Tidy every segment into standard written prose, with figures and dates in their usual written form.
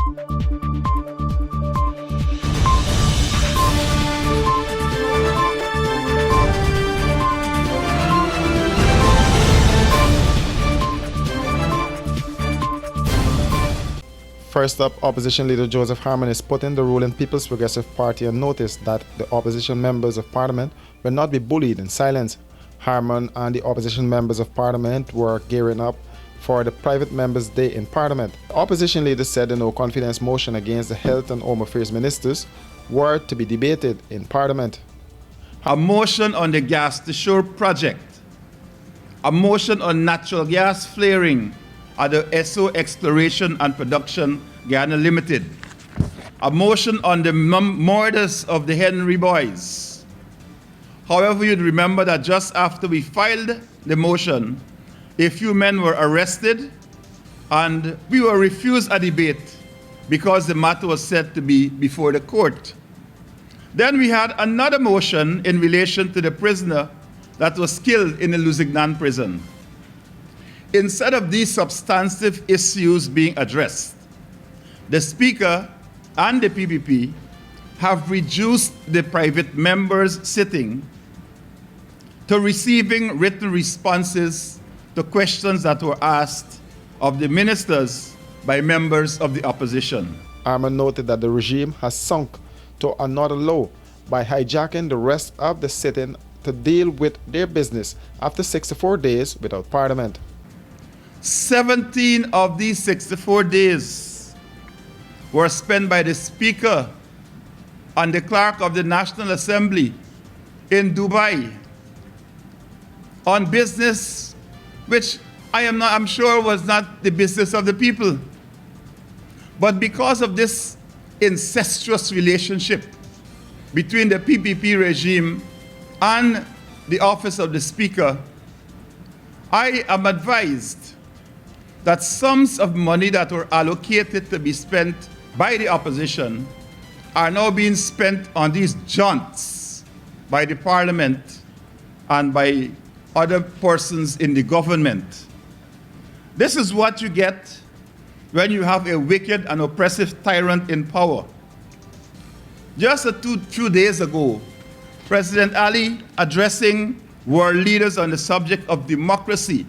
First up, Opposition Leader Joseph Harmon is putting the ruling People's Progressive Party on notice that the opposition members of Parliament will not be bullied in silence. Harmon and the opposition members of Parliament were gearing up for the Private Members' Day in Parliament. The opposition leader said the no-confidence motion against the Health and Home Affairs ministers were to be debated in Parliament. A motion on the Gas to Shore project, a motion on natural gas flaring at the Esso Exploration and Production Guyana Limited, a motion on the murders of the Henry boys. However, you'd remember that just after we filed the motion, a few men were arrested and we were refused a debate because the matter was said to be before the court. Then we had another motion in relation to the prisoner that was killed in the Lusignan prison. Instead of these substantive issues being addressed, the Speaker and the PPP have reduced the private members' sitting to receiving written responses to questions that were asked of the ministers by members of the opposition. Harmon noted that the regime has sunk to another low by hijacking the rest of the sitting to deal with their business after 64 days without Parliament. 17 of these 64 days were spent by the Speaker and the Clerk of the National Assembly in Dubai on business which I'm sure was not the business of the people. But because of this incestuous relationship between the PPP regime and the office of the Speaker, I am advised that sums of money that were allocated to be spent by the opposition are now being spent on these jaunts by the Parliament and by other persons in the government. This is what you get when you have a wicked and oppressive tyrant in power. Just a few days ago, President Ali, addressing world leaders on the subject of democracy,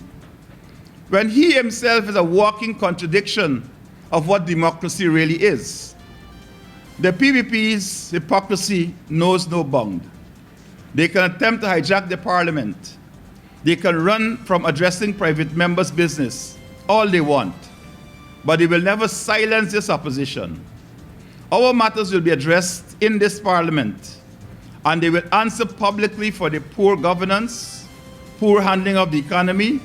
when he himself is a walking contradiction of what democracy really is. The PPP's hypocrisy knows no bound. They can attempt to hijack the Parliament. They can run from addressing private members' business all they want, but they will never silence this opposition. Our matters will be addressed in this Parliament, and they will answer publicly for the poor governance, poor handling of the economy,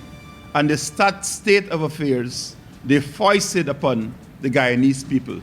and the state of affairs they foisted upon the Guyanese people.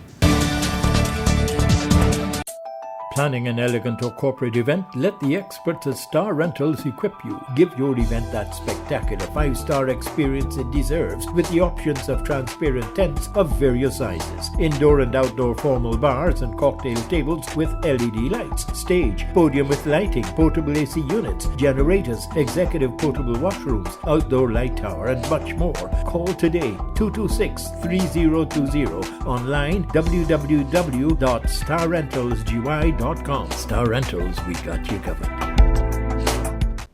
Planning an elegant or corporate event? Let the experts at Star Rentals equip you. Give your event that spectacular 5-star experience it deserves with the options of transparent tents of various sizes, indoor and outdoor formal bars and cocktail tables with LED lights, stage, podium with lighting, portable AC units, generators, executive portable washrooms, outdoor light tower and much more. Call today 226-3020, online www.starrentalsgy.com. Star Rentals, we got you covered.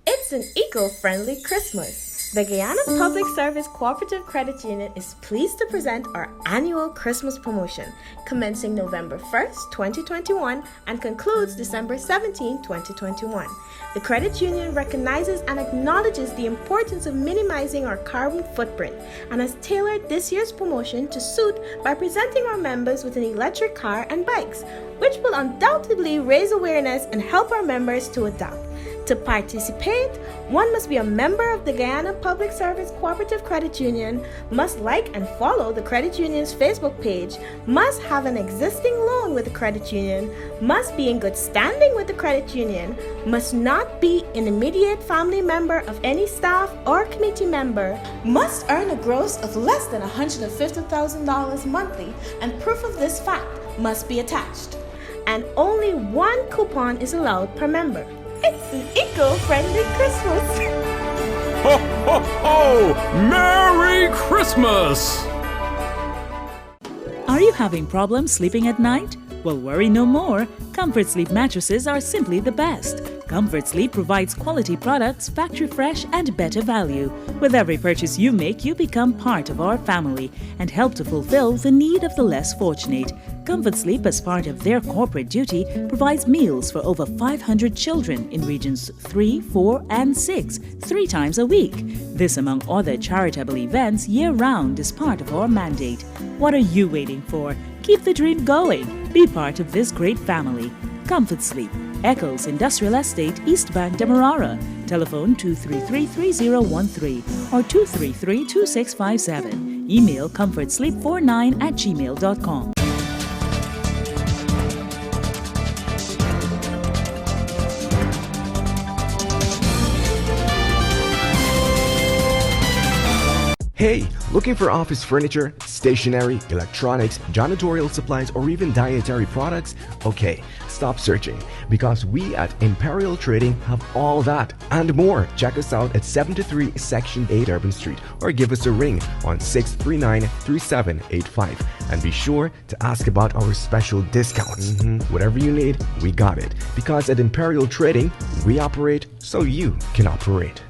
It's an eco-friendly Christmas. The Guyana Public Service Cooperative Credit Union is pleased to present our annual Christmas promotion, commencing November 1st, 2021 and concludes December 17, 2021. The credit union recognizes and acknowledges the importance of minimizing our carbon footprint and has tailored this year's promotion to suit by presenting our members with an electric car and bikes, which will undoubtedly raise awareness and help our members to adopt. To participate, one must be a member of the Guyana Public Service Cooperative Credit Union, must like and follow the credit union's Facebook page, must have an existing loan with the credit union, must be in good standing with the credit union, must not be an immediate family member of any staff or committee member, must earn a gross of less than $150,000 monthly, and proof of this fact must be attached. And only one coupon is allowed per member. It's an eco-friendly Christmas. Ho, ho, ho! Merry Christmas! Are you having problems sleeping at night? Well, worry no more. Comfort Sleep mattresses are simply the best. Comfort Sleep provides quality products, factory fresh, and better value. With every purchase you make, you become part of our family and help to fulfill the need of the less fortunate. Comfort Sleep, as part of their corporate duty, provides meals for over 500 children in regions 3, 4, and 6, 3 times a week. This, among other charitable events, year-round is part of our mandate. What are you waiting for? Keep the dream going. Be part of this great family. Comfort Sleep, Eccles Industrial Estate, East Bank, Demerara. Telephone 233-3013 or 233-2657. Email comfortsleep49@gmail.com. Hey, looking for office furniture, stationery, electronics, janitorial supplies, or even dietary products? Okay, stop searching, because we at Imperial Trading have all that and more. Check us out at 73 Section 8 Urban Street or give us a ring on 639-3785. And be sure to ask about our special discounts. Whatever you need, we got it. Because at Imperial Trading, we operate so you can operate.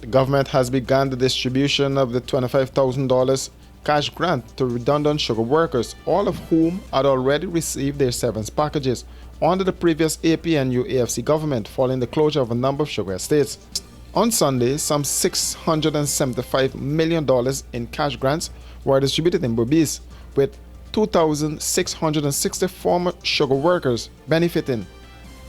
The government has begun the distribution of the $25,000 cash grant to redundant sugar workers, all of whom had already received their severance packages under the previous APNU-AFC government following the closure of a number of sugar estates. On Sunday, some $675 million in cash grants were distributed in Berbice, with 2,660 former sugar workers benefiting.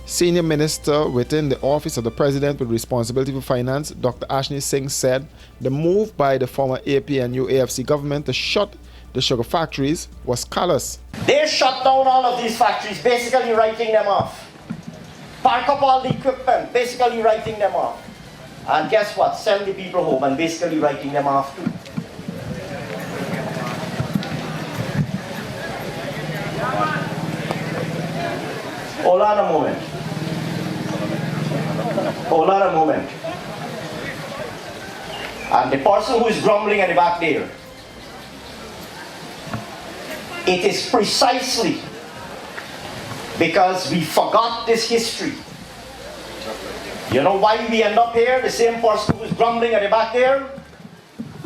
Senior Minister within the Office of the President with responsibility for finance, Dr. Ashni Singh, said the move by the former APNU-AFC government to shut the sugar factories was callous. They shut down all of these factories, basically writing them off. Park up all the equipment, basically writing them off. And guess what? Send the people home and basically writing them off too. Hold on a moment. Hold on a moment. And the person who is grumbling at the back there, it is precisely because we forgot this history. You know why we end up here? The same person who is grumbling at the back there?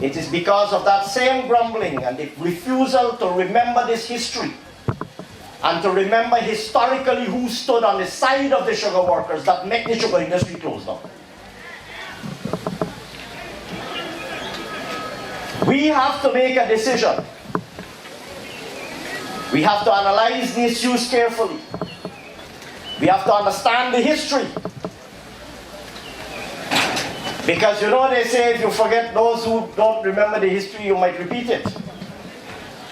It is because of that same grumbling and the refusal to remember this history and to remember historically who stood on the side of the sugar workers that make the sugar industry close down. We have to make a decision. We have to analyze the issues carefully. We have to understand the history. Because you know they say if you forget those who don't remember the history, you might repeat it.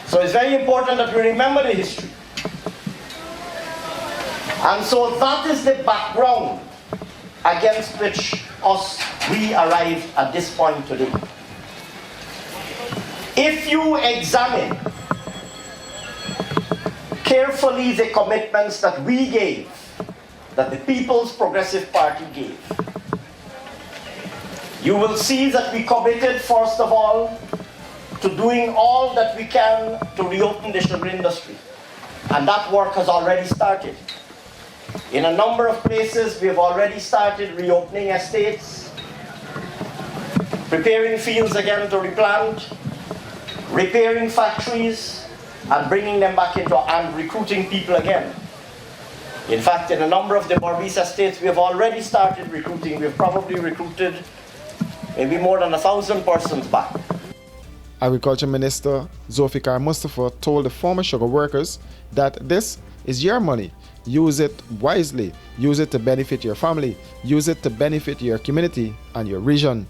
So it's very important that we remember the history. And so that is the background against which we arrived at this point today. If you examine carefully the commitments that we gave, that the People's Progressive Party gave, you will see that we committed, first of all, to doing all that we can to reopen the sugar industry. And that work has already started. In a number of places, we have already started reopening estates, preparing fields again to replant, repairing factories, and bringing them back into and recruiting people again. In fact, in a number of the Berbice estates, we have already started recruiting. We have probably recruited maybe more than 1,000 persons back. Agriculture Minister Zulfikar Mustafa told the former sugar workers that this is your money. Use it wisely. Use it to benefit your family. Use it to benefit your community and your region.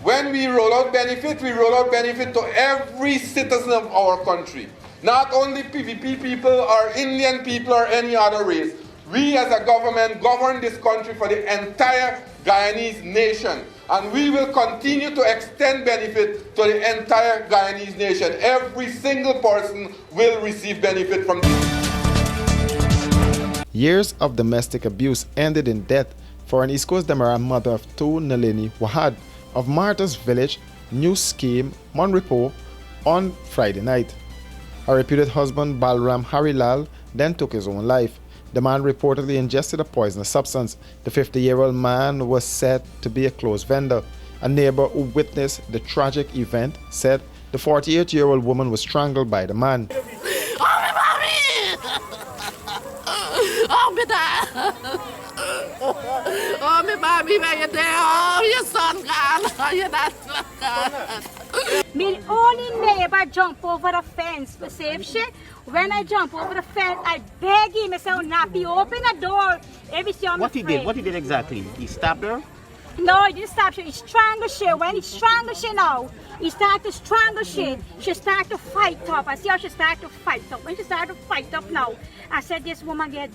When we roll out benefit to every citizen of our country. Not only PVP people or Indian people or any other race. We as a government govern this country for the entire Guyanese nation. And we will continue to extend benefit to the entire Guyanese nation. Every single person will receive benefit from this. Years of domestic abuse ended in death for an East Coast Demerara mother of two, Nalini Wahad, of Martha's Village, New Scheme, Monrepo, on Friday night. Her reputed husband Balram Harilal then took his own life. The man reportedly ingested a poisonous substance. The 50-year-old man was said to be a clothes vendor. A neighbor who witnessed the tragic event said the 48-year-old woman was strangled by the man. Oh, my mommy, where you there? Oh, your son gone. Oh, your dad's gone. My only neighbor jump over the fence to save shit. When I jump over the fence, I beg him. I say, oh, Nappy, open the door. What he did exactly? He stabbed her? No, he didn't stab her. He strangled her. When he strangled her now, he started to strangle her. She started to fight up. I see how she started to fight up. When she started to fight up now, I said, this woman get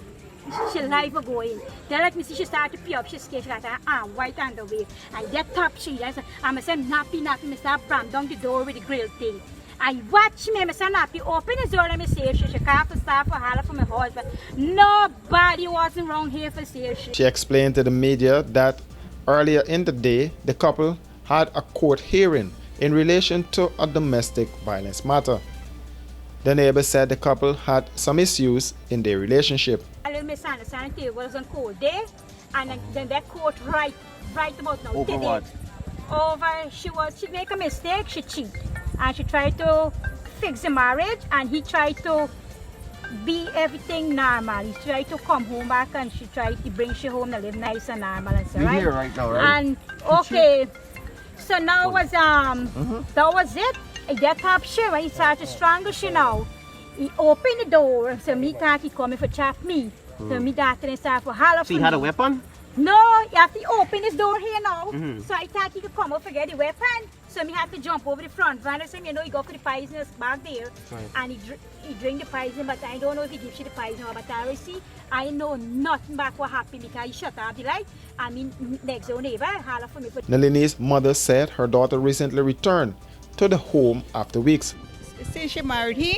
she life going. Then let me see she started to pee up. She scared. She got her arm white underwear. And that top she. I said, Nappy, Mr. Bram down the door with the grill thing. I watch me, Mr. Nappy, open his door and me save she. She can't stop for holler for my husband. Nobody wasn't wrong here for save she. She explained to the media that earlier in the day, the couple had a court hearing in relation to a domestic violence matter. The neighbor said the couple had some issues in their relationship. A little misunderstanding was on court day, and then that court right about now. Over what? Over she make a mistake, she cheat, and she tried to fix the marriage, and he tried to be everything normal. He tried to come home back, and she tried to bring she home to live nice and normal and so. You're right? here right now, right? And okay, so now was that was it. That top she when he started to strangle she now. He opened the door, so me thought he coming for chop me. So me daughter and started for holler for me. So he had a weapon? No, he have to open his door here now. So I thought he could come up and get the weapon. So me had to jump over the front van. So you know he go for the poisonous back there. Right. And he drink the poison, but I don't know if he gives you the poison or but I see. I know nothing back what happened because he shut off the light. I mean next door neighbor holler for me. Nalini's mother said her daughter recently returned to the home after weeks. Since she married him,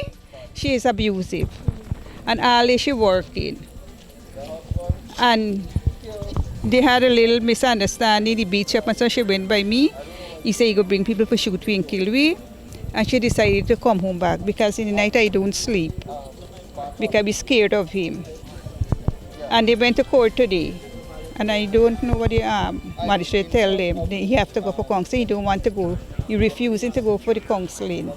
she is abusive. And early she worked in. And they had a little misunderstanding, the beach up, and so she went by me. He said he could bring people for shoot me and kill me. And she decided to come home back because in the night I don't sleep. Because I'm scared of him. And they went to court today. And I don't know what the magistrate tell them. He have to go for counseling. He don't want to go. He refusing to go for the counseling.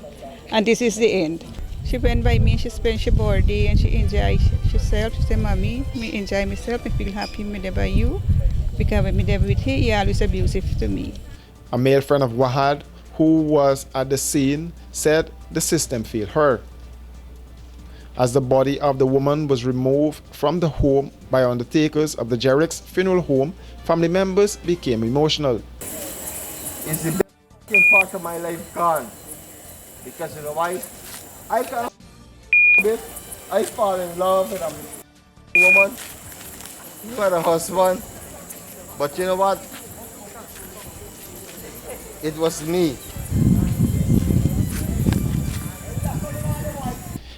And this is the end. She went by me, she spent her birthday and she enjoyed herself. She said, Mommy, me enjoy myself, I feel happy me there by you. Because when me there with her, he always abusive to me. A male friend of Wahad, who was at the scene, said the system failed her. As the body of the woman was removed from the home by undertakers of the Jerricks Funeral Home, family members became emotional. It's the best part of my life gone. Because you know why? I can't bit. I fall in love with a woman. You had a husband. But you know what? It was me.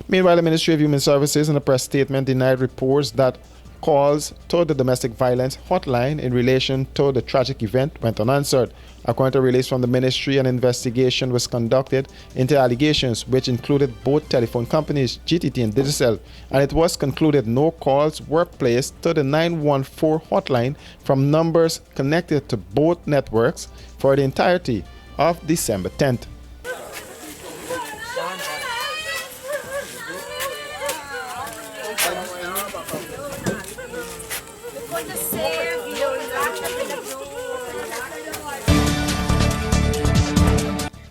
Meanwhile, the Ministry of Human Services in a press statement denied reports that calls to the domestic violence hotline in relation to the tragic event went unanswered. According to a release from the ministry, an investigation was conducted into allegations which included both telephone companies, GTT and Digicel, and it was concluded no calls were placed to the 914 hotline from numbers connected to both networks for the entirety of December 10th.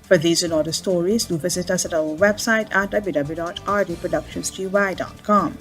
For these and other stories, do visit us at our website at www.rdproductionsgy.com.